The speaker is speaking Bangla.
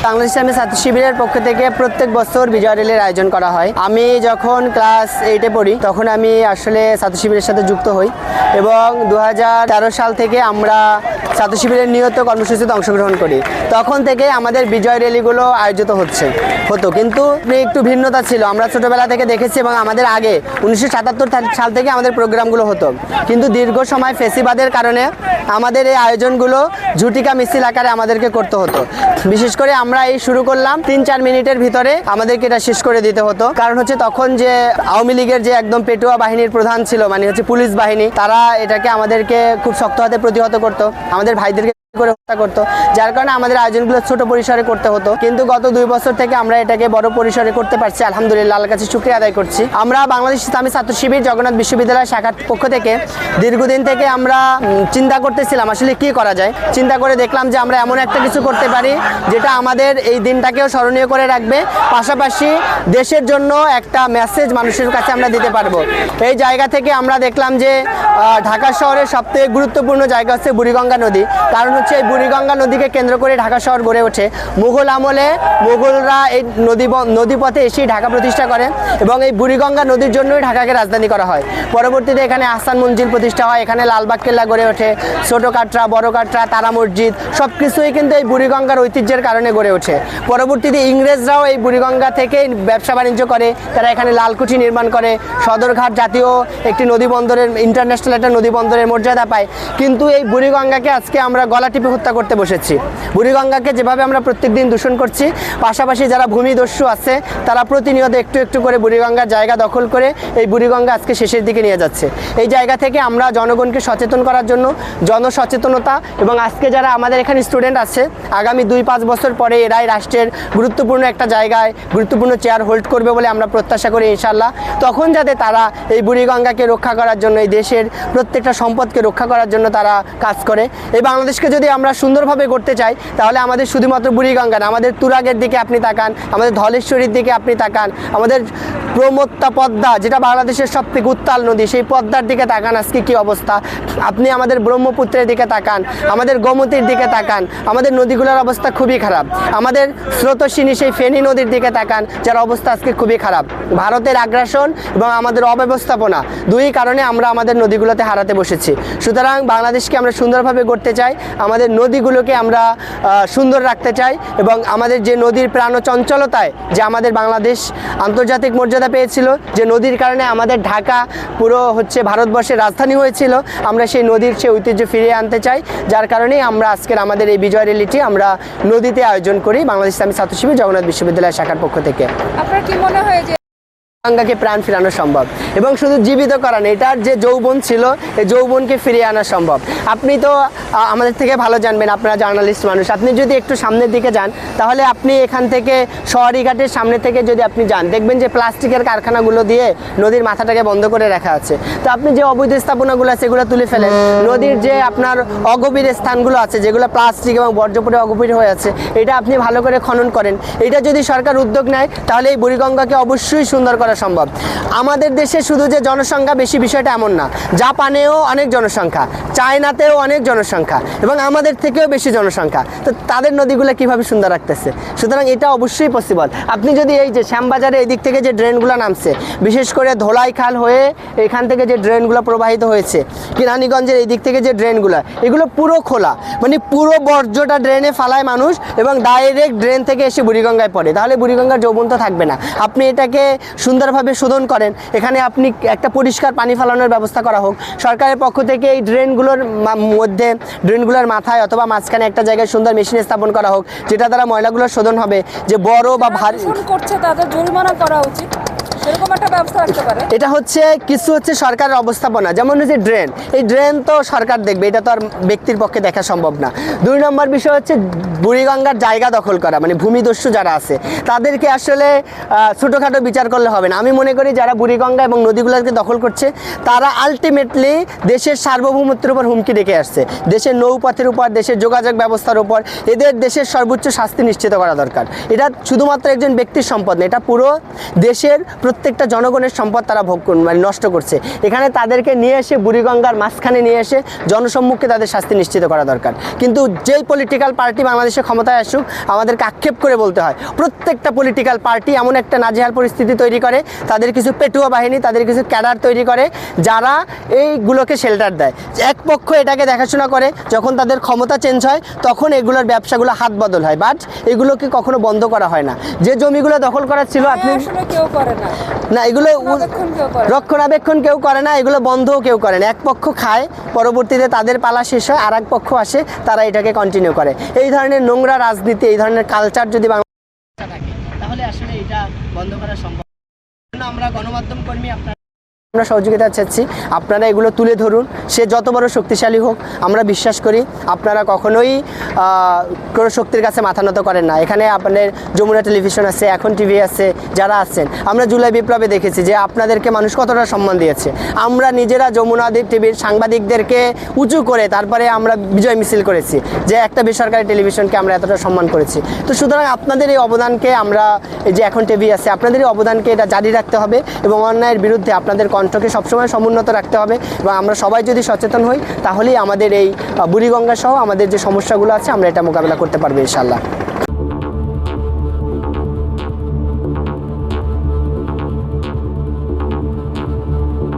বাংলাদেশ ইসলামী ছাত্র শিবিরের পক্ষ থেকে প্রত্যেক বছর বিজয় র্যালির আয়োজন করা হয়। আমি যখন ক্লাস 8-এ পড়ি তখন আমি আসলে ছাত্র শিবিরের সাথে যুক্ত হই এবং 2013 সাল থেকে আমরা ছাত্র শিবিরের নিয়ত কর্মসূচিতে অংশগ্রহণ করি। তখন থেকে আমাদের বিজয় র্যালিগুলো আয়োজিত হতো, কিন্তু একটু ভিন্নতা ছিল। আমরা ছোটবেলা থেকে দেখেছি এবং আমাদের আগে 1977 সাল থেকে আমাদের প্রোগ্রামগুলো হতো, কিন্তু দীর্ঘ সময় ফেসিবাদের কারণে আমাদের এই আয়োজনগুলো ঝুটিকা মিছিল আকারে আমাদেরকে করতে হতো। বিশেষ করে আমরা এই শুরু করলাম 3-4 মিনিটের ভিতরে আমাদেরকে এটা শেষ করে দিতে হতো। কারণ হচ্ছে তখন যে আওয়ামী লীগের যে একদম পেটুয়া বাহিনীর প্রধান ছিল, মানে হচ্ছে পুলিশ বাহিনী, তারা এটাকে আমাদেরকে খুব শক্ত হাতে প্রতিহত করতো, আমাদের ভাইদেরকে করে হত্যা করতো, যার কারণে আমাদের আয়োজনগুলো ছোট পরিসরে করতে হতো। কিন্তু গত 2 বছর থেকে আমরা এটাকে বড় পরিসরে করতে পারছি, আলহামদুলিল্লাহ, আল্লাহর কাছে শুকরিয়া আদায় করছি। আমরা বাংলাদেশ ইসলামী ছাত্র শিবির জগন্নাথ বিশ্ববিদ্যালয় শাখার পক্ষ থেকে দীর্ঘদিন থেকে আমরা চিন্তা করতেছিলাম আসলে কি করা যায়। চিন্তা করে দেখলাম যে আমরা এমন একটা কিছু করতে পারি যেটা আমাদের এই দিনটাকেও স্মরণীয় করে রাখবে, পাশাপাশি দেশের জন্য একটা মেসেজ মানুষের কাছে আমরা দিতে পারবো। এই জায়গা থেকে আমরা দেখলাম যে ঢাকা শহরের সবথেকে গুরুত্বপূর্ণ জায়গা হচ্ছে বুড়িগঙ্গা নদী। কারণ হচ্ছে এই বুড়িগঙ্গা নদীকে কেন্দ্র করে ঢাকা শহর গড়ে ওঠে। মুঘল আমলে মুঘলরা এই নদীপথে এসেই ঢাকা প্রতিষ্ঠা করে এবং এই বুড়িগঙ্গা নদীর জন্যই ঢাকাকে রাজধানী করা হয়। পরবর্তীতে এখানে আহসান মঞ্জিল প্রতিষ্ঠা হয়, এখানে লালবাগ কেল্লা গড়ে ওঠে, ছোটো কাটরা, বড় কাটরা, তারা মসজিদ, সব কিছুই কিন্তু এই বুড়িগঙ্গার ঐতিহ্যের কারণে গড়ে ওঠে। পরবর্তীতে ইংরেজরাও এই বুড়িগঙ্গা থেকে ব্যবসা বাণিজ্য করে, তারা এখানে লালকুঠি নির্মাণ করে, সদরঘাট জাতীয় একটি নদী বন্দরের, ইন্টারন্যাশনাল একটা নদী বন্দরের মর্যাদা পায়। কিন্তু এই বুড়িগঙ্গাকে আজকে আমরা গলা টিপে হত্যা করতে বসেছি। বুড়িগঙ্গাকে যেভাবে আমরা প্রত্যেকদিন দূষণ করছি, পাশাপাশি যারা ভূমিদস্যু আছে তারা প্রতিনিয়ত একটু একটু করে বুড়িগঙ্গার জায়গা দখল করে এই বুড়িগঙ্গা আজকে শেষের দিকে নিয়ে যাচ্ছে। এই জায়গা থেকে আমরা জনগণকে সচেতন করার জন্য জনসচেতনতা, এবং আজকে যারা আমাদের এখানে স্টুডেন্ট আছে, আগামী 2-5 বছর পরে এরাই রাষ্ট্রের গুরুত্বপূর্ণ একটা জায়গায় গুরুত্বপূর্ণ চেয়ার হোল্ড করবে বলে আমরা প্রত্যাশা করি ইনশাআল্লাহ। তখন যাতে তারা এই বুড়িগঙ্গাকে রক্ষা করার জন্য, এই দেশের প্রত্যেকটা সম্পদকে রক্ষা করার জন্য তারা কাজ করে। এই বাংলাদেশকে যদি আমরা সুন্দরভাবে করতে চাই তাহলে আমাদের শুধুমাত্র বুড়িগঙ্গা না, আমাদের তুরাগের দিকে আপনি তাকান, আমাদের ধলেশ্বরীর দিকে আপনি তাকান, আমাদের প্রমত্তা পদ্মা, যেটা বাংলাদেশের সবথেকে উত্তাল নদী, সেই পদ্মার দিকে তাকান, আজকে কি অবস্থা। আপনি আমাদের ব্রহ্মপুত্রের দিকে তাকান, আমাদের গোমতীর দিকে তাকান, আমাদের নদীগুলোর অবস্থা খুবই খারাপ। আমাদের স্রোতস্বিনী সেই ফেনী নদীর দিকে তাকান, যার অবস্থা আজকে খুবই খারাপ। ভারতের আগ্রাসন এবং আমাদের অব্যবস্থাপনা, দুই কারণে আমরা আমাদের নদীগুলোতে হারাতে বসেছি। সুতরাং বাংলাদেশকে আমরা সুন্দরভাবে গড়তে চাই, আমাদের নদীগুলোকে আমরা সুন্দর রাখতে চাই, এবং আমাদের যে নদীর প্রাণ চঞ্চলতায় যে আমাদের বাংলাদেশ আন্তর্জাতিক মর্যাদা পেয়েছিল, যে নদীর কারণে আমাদের ঢাকা পুরো হচ্ছে ভারতবর্ষের রাজধানী হয়েছিল, আমরা সেই নদীর সেই ঐতিহ্য ফিরিয়ে আনতে চাই। যার কারণেই আমরা আজকের আমাদের এই বিজয় র্যালিটি আমরা নদীতে আয়োজন করি বাংলাদেশ ইসলামী ছাত্র শিবির জগন্নাথ বিশ্ববিদ্যালয় শাখার পক্ষ থেকে। আপনার কি মনে হয় যে গঙ্গাকে প্রাণ ফিরানো সম্ভব, এবং শুধু জীবিত করা না, এটার যে যৌবন ছিল এই যৌবনকে ফিরিয়ে আনা সম্ভব। আপনি তো আমাদের থেকে ভালো জানবেন, আপনারা জার্নালিস্ট মানুষ, আপনি যদি একটু সামনের দিকে যান তাহলে আপনি এখান থেকে শহরীঘাটের সামনে থেকে যদি আপনি যান, দেখবেন যে প্লাস্টিকের কারখানাগুলো দিয়ে নদীর মাথাটাকে বন্ধ করে রাখা আছে। তো আপনি যে অবৈধ স্থাপনাগুলো আছে এগুলো তুলে ফেলেন, নদীর যে আপনার অগভীর স্থানগুলো আছে যেগুলো প্লাস্টিক এবং বর্জ্যপরে অগভীর হয়ে আছে, এটা আপনি ভালো করে খনন করেন। এটা যদি সরকার উদ্যোগ নেয় তাহলে এই বুড়িগঙ্গাকে অবশ্যই সুন্দর করা সম্ভব। আমাদের দেশে শুধু যে জনসংখ্যা বেশি বিষয়টা এমন না, জাপানেও অনেক জনসংখ্যা, চায়নাতেও অনেক জনসংখ্যা, এবং আমাদের থেকেও বেশি জনসংখ্যা। তো তাদের নদীগুলো কিভাবে সুন্দর রাখতেছে? সুতরাং এটা অবশ্যই পসিবল। আপনি যদি এই যে শ্যামবাজারে এই দিক থেকে যে ড্রেনগুলো নামছে, বিশেষ করে ধোলাই খাল হয়ে এখান থেকে যে ড্রেনগুলো প্রবাহিত হয়েছে, কিরানীগঞ্জের এই দিক থেকে যে ড্রেনগুলো, এগুলো পুরো খোলা, মানে পুরো বর্জ্যটা ড্রেনে ফালায় মানুষ এবং ডাইরেক্ট ড্রেন থেকে এসে বুড়িগঙ্গায় পড়ে। তাহলে বুড়িগঙ্গার যৌবন তো থাকবে না। আপনি এটাকে সুন্দরভাবে শোধন করেন, এখানে আপনি একটা পরিষ্কার পানি ফেলানোর ব্যবস্থা করা হোক সরকারের পক্ষ থেকে। এই ড্রেনগুলোর মধ্যে, ড্রেনগুলোর মাথায় অথবা মাঝখানে একটা জায়গায় সুন্দর মেশিন স্থাপন করা হোক, যেটা দ্বারা ময়লাগুলো শোধন হবে। যে বড় বা ভারী করছে তাদের জরিমানা করা উচিত, এরকম একটা ব্যবস্থা রাখতে পারে। এটা হচ্ছে কিছু হচ্ছে সরকারের অবস্থাপনা, যেমন হচ্ছে ড্রেন, এই ড্রেন তো সরকার দেখবে, এটা তো আর ব্যক্তির পক্ষে দেখা সম্ভব না। 2 নম্বর বিষয় হচ্ছে বুড়িগঙ্গার জায়গা দখল করা, মানে ভূমিদস্যু যারা আছে তাদেরকে আসলে ছোটোখাটো বিচার করলে হবে না। আমি মনে করি যারা বুড়িগঙ্গা এবং নদীগুলোকে দখল করছে তারা আলটিমেটলি দেশের সার্বভৌমত্বের উপর হুমকি রেখে আসছে, দেশের নৌপথের উপর, দেশের যোগাযোগ ব্যবস্থার উপর। এদের দেশের সর্বোচ্চ শাস্তি নিশ্চিত করা দরকার। এটা শুধুমাত্র একজন ব্যক্তির সম্পদ না, এটা পুরো দেশের প্রত্যেকটা জনগণের সম্পদ তারা মানে নষ্ট করছে। এখানে তাদেরকে নিয়ে এসে বুড়িগঙ্গার মাঝখানে নিয়ে এসে জনসম্মুখে তাদের শাস্তি নিশ্চিত করা দরকার। কিন্তু যেই পলিটিক্যাল পার্টি বাংলাদেশে ক্ষমতায় আসুক, আমাদেরকে আক্ষেপ করে বলতে হয় প্রত্যেকটা পলিটিক্যাল পার্টি এমন একটা নাজেহাল পরিস্থিতি তৈরি করে, তাদের কিছু পেটুয়া বাহিনী, তাদের কিছু ক্যাডার তৈরি করে যারা এইগুলোকে শেল্টার দেয়। এক পক্ষ এটাকে দেখাশোনা করে, যখন তাদের ক্ষমতা চেঞ্জ হয় তখন এগুলোর ব্যবসাগুলো হাত বদল হয়, বাট এগুলোকে কখনো বন্ধ করা হয় না। যে জমিগুলো দখল করা ছিল আপনি আসলে কেউ করে না, না, এগুলো রক্ষণাবেক্ষণ কেউ করে না। রক্ষণাবেক্ষণ কেউ করে না, এগুলো বন্ধও কেউ করে না। এক পক্ষ খায়, পরবর্তীতে তাদের পালা শেষ হয়, আর এক পক্ষ আসে, তারা এটাকে কন্টিনিউ করে। এই ধরনের নোংরা রাজনীতি, এই ধরনের কালচার যদি বাংলাদেশে থাকে তাহলে আসলে এটা বন্ধ করা সম্ভব। আমরা গণমাধ্যম কর্মী, আমরা সহযোগিতা চাচ্ছি, আপনারা এগুলো তুলে ধরুন। সে যত বড় শক্তিশালী হোক, আমরা বিশ্বাস করি আপনারা কখনোই কোনো শক্তির কাছে মাথা নত করেন না। এখানে আপনাদের যমুনা টেলিভিশন আছে, এখন টিভি আছে, যারা আছেন, আমরা জুলাই বিপ্লবে দেখেছি যে আপনাদেরকে মানুষ কতটা সম্মান দিয়েছে। আমরা নিজেরা যমুনা টিভির সাংবাদিকদেরকে উঁচু করে তারপরে আমরা বিজয় মিছিল করেছি, যে একটা বেসরকারি টেলিভিশনকে আমরা এতটা সম্মান করেছি। তো সুতরাং আপনাদের এই অবদানকে আমরা, এই যে এখন টিভি আছে, আপনাদের এই অবদানকে এটা জারি রাখতে হবে এবং অন্যায়ের বিরুদ্ধে আপনাদের কণ্ঠকে সবসময় সমুন্নত রাখতে হবে। এবং আমরা সবাই যদি সচেতন হই তাহলেই আমাদের এই বুড়িগঙ্গা সহ আমাদের যে সমস্যাগুলো আছে আমরা এটা মোকাবেলা করতে পারবো ইনশাআল্লাহ।